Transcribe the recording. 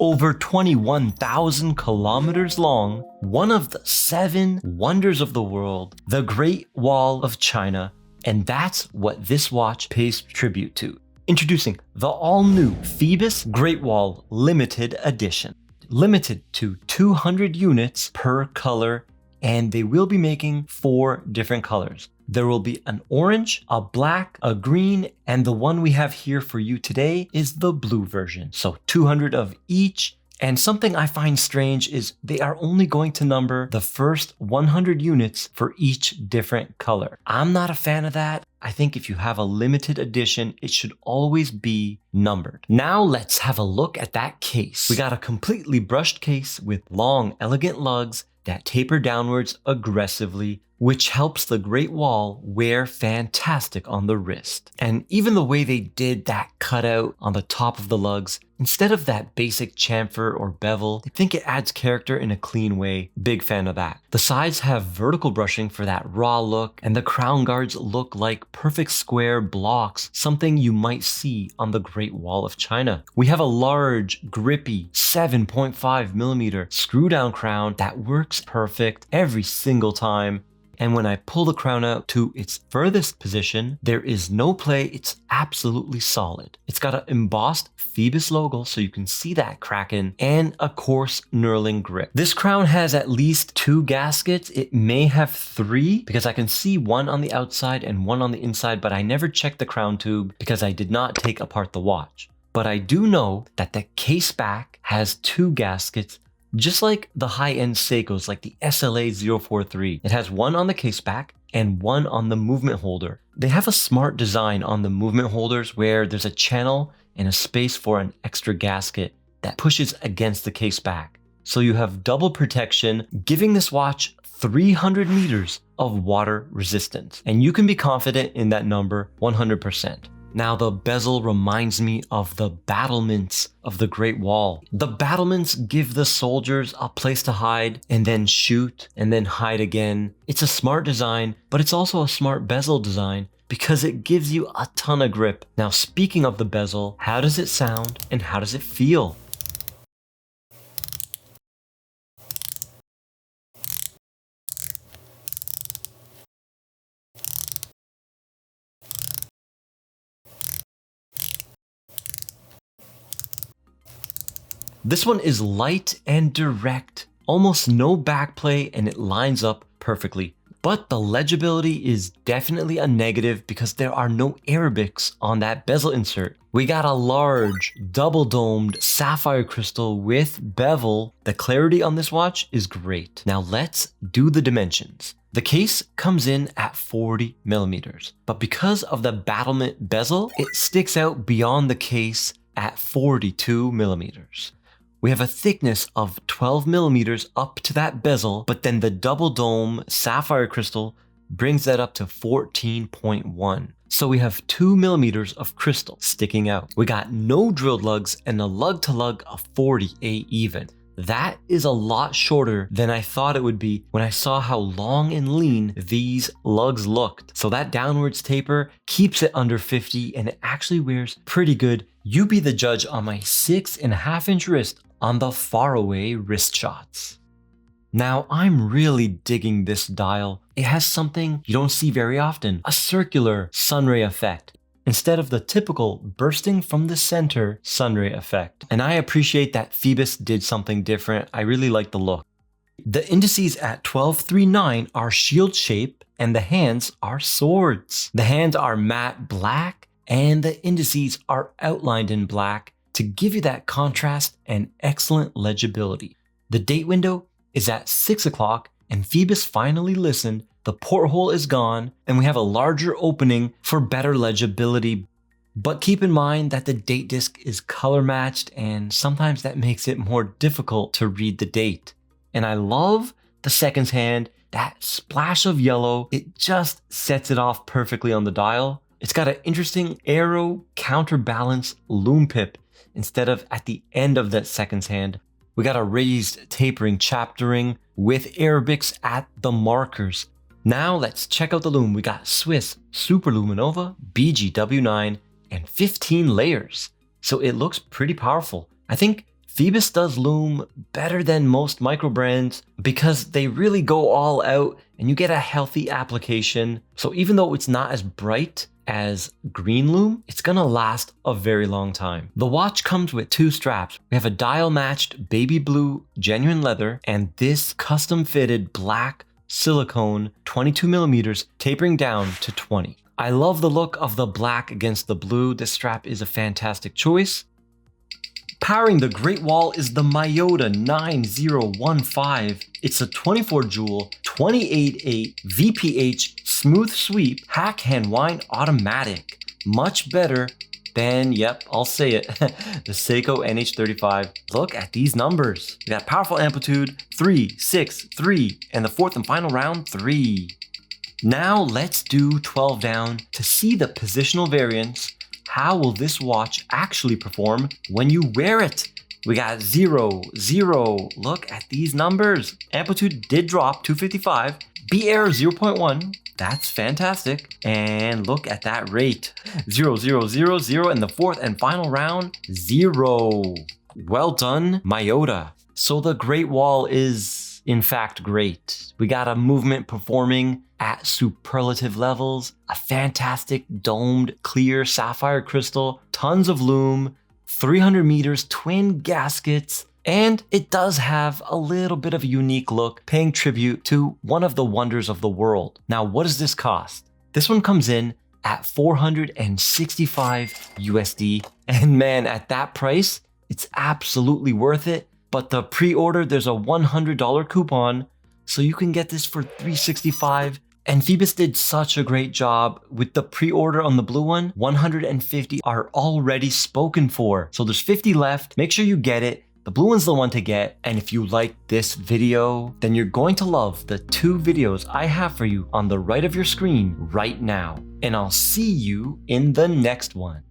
Over 21,000 kilometers long, one of the 7 wonders of the world, the Great Wall of China, and that's what this watch pays tribute to. Introducing the all-new Phoibos Great Wall Limited Edition. Limited to 200 units per color, and they will be making 4 different colors. There will be an orange, a black, a green, and the one we have here for you today is the blue version. So 200 of each. And something I find strange is they are only going to number the first 100 units for each different color. I'm not a fan of that. I think if you have a limited edition, it should always be numbered. Now let's have a look at that case. We got a completely brushed case with long, elegant lugs that taper downwards aggressively, which helps the Great Wall wear fantastic on the wrist. And even the way they did that cutout on the top of the lugs, instead of that basic chamfer or bevel, I think it adds character in a clean way. Big fan of that. The sides have vertical brushing for that raw look, and the crown guards look like perfect square blocks, something you might see on the Great Wall of China. We have a large, grippy 7.5mm screw down crown that works perfect every single time. And when I pull the crown out to its furthest position, there is no play, it's absolutely solid. It's got an embossed Phoibos logo so you can see that cracking, and a coarse knurling grip. This crown has at least 2 gaskets. It may have 3 because I can see one on the outside and one on the inside, but I never checked the crown tube because I did not take apart the watch. But I do know that the case back has 2 gaskets, just like the high-end Seikos, like the SLA 043. It has one on the case back and one on the movement holder. They have a smart design on the movement holders where there's a channel and a space for an extra gasket that pushes against the case back. So you have double protection, giving this watch 300 meters of water resistance. And you can be confident in that number 100%. Now the bezel reminds me of the battlements of the Great Wall. The battlements give the soldiers a place to hide and then shoot and then hide again. It's a smart design, but it's also a smart bezel design because it gives you a ton of grip. Now speaking of the bezel, how does it sound and how does it feel? This one is light and direct, almost no backplay, and it lines up perfectly. But the legibility is definitely a negative because there are no Arabics on that bezel insert. We got a large, double-domed sapphire crystal with bevel. The clarity on this watch is great. Now let's do the dimensions. The case comes in at 40mm, but because of the battlement bezel, it sticks out beyond the case at 42mm. We have a thickness of 12mm up to that bezel, but then the double dome sapphire crystal brings that up to 14.1. So we have 2mm of crystal sticking out. We got no drilled lugs and a lug to lug of 48 even. That is a lot shorter than I thought it would be when I saw how long and lean these lugs looked. So that downwards taper keeps it under 50 and it actually wears pretty good. You be the judge on my 6.5-inch wrist on the faraway wrist shots. Now I'm really digging this dial. It has something you don't see very often, a circular sunray effect, instead of the typical bursting from the center sunray effect. And I appreciate that Phoibos did something different. I really like the look. The indices at 1239 are shield shape and the hands are swords. The hands are matte black and the indices are outlined in black to give you that contrast and excellent legibility. The date window is at 6 o'clock and Phoibos finally listened. The porthole is gone and we have a larger opening for better legibility. But keep in mind that the date disc is color matched and sometimes that makes it more difficult to read the date. And I love the seconds hand, that splash of yellow, it just sets it off perfectly on the dial. It's got an interesting arrow counterbalance loom pip instead of at the end of that seconds hand. We got a raised tapering chaptering with Arabics at the markers. Now let's check out the loom. We got Swiss Super Luminova BGW9 and 15 layers. So it looks pretty powerful. I think Phoibos does loom better than most micro brands because they really go all out and you get a healthy application. So even though it's not as bright as green loom, it's gonna last a very long time. The watch comes with 2 straps. We have a dial matched baby blue genuine leather and this custom fitted black silicone 22 millimeters tapering down to 20. I love the look of the black against the blue. This strap is a fantastic choice. Powering the Great Wall is the Miyota 9015. It's a 24 jewel, 28/8 VPH smooth sweep hack hand wind automatic. Much better than, yep, I'll say it, the Seiko NH35. Look at these numbers. We got powerful amplitude, 3, 6, 3, and the 4th and final round, 3. Now let's do 12 down to see the positional variance. How will this watch actually perform when you wear it? We got 0, 0. Look at these numbers. Amplitude did drop 255. B error 0.1. That's fantastic. And look at that rate. 0, 0, 0, 0. And the 4th and final round, 0. Well done, Miyota. So the Great Wall is, in fact, great. We got a movement performing at superlative levels, a fantastic domed clear sapphire crystal, tons of loom, 300 meters, twin gaskets, and it does have a little bit of a unique look, paying tribute to one of the wonders of the world. Now, what does this cost? This one comes in at 465 USD, and man, at that price, it's absolutely worth it. But the pre-order, there's a $100 coupon, so you can get this for $365. And Phoibos did such a great job with the pre-order on the blue one. 150 are already spoken for. So there's 50 left. Make sure you get it. The blue one's the one to get. And if you like this video, then you're going to love the 2 videos I have for you on the right of your screen right now. And I'll see you in the next one.